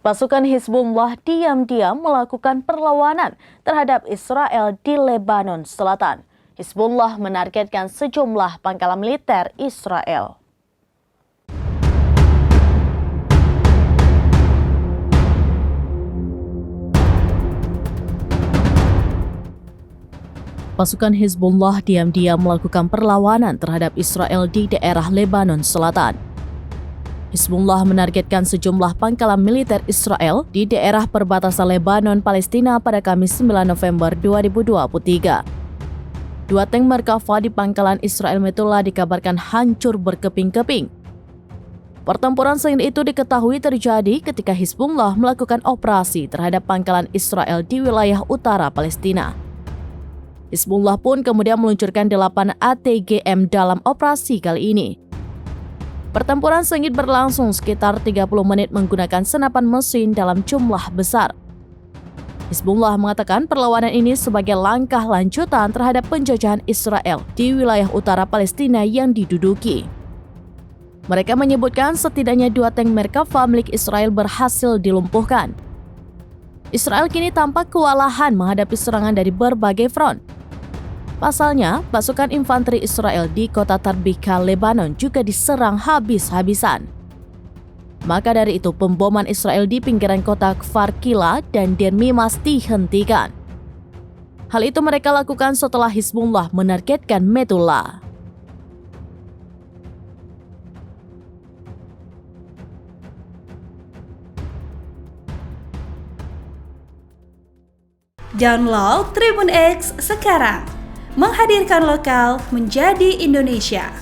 Pasukan Hizbullah diam-diam melakukan perlawanan terhadap Israel di Lebanon Selatan. Hizbullah menargetkan sejumlah pangkalan militer Israel. Pasukan Hizbullah diam-diam melakukan perlawanan terhadap Israel di daerah Lebanon Selatan. Hizbullah menargetkan sejumlah pangkalan militer Israel di daerah perbatasan Lebanon Palestina pada Kamis 9 November 2023. Dua tank Merkava di pangkalan Israel Metula dikabarkan hancur berkeping-keping. Pertempuran sengit itu diketahui terjadi ketika Hizbullah melakukan operasi terhadap pangkalan Israel di wilayah utara Palestina. Hizbullah pun kemudian meluncurkan 8 ATGM dalam operasi kali ini. Pertempuran sengit berlangsung sekitar 30 menit menggunakan senapan mesin dalam jumlah besar. Hizbullah mengatakan perlawanan ini sebagai langkah lanjutan terhadap penjajahan Israel di wilayah utara Palestina yang diduduki. Mereka menyebutkan setidaknya 2 tank Merkava milik Israel berhasil dilumpuhkan. Israel kini tampak kewalahan menghadapi serangan dari berbagai front. Pasalnya, pasukan infanteri Israel di kota Tarbika, Lebanon juga diserang habis-habisan. Maka dari itu, pemboman Israel di pinggiran kota Kfar Kila dan Der Mimas dihentikan. Hal itu mereka lakukan setelah Hizbullah menargetkan Metula. Download Tribun X sekarang. Menghadirkan lokal menjadi Indonesia.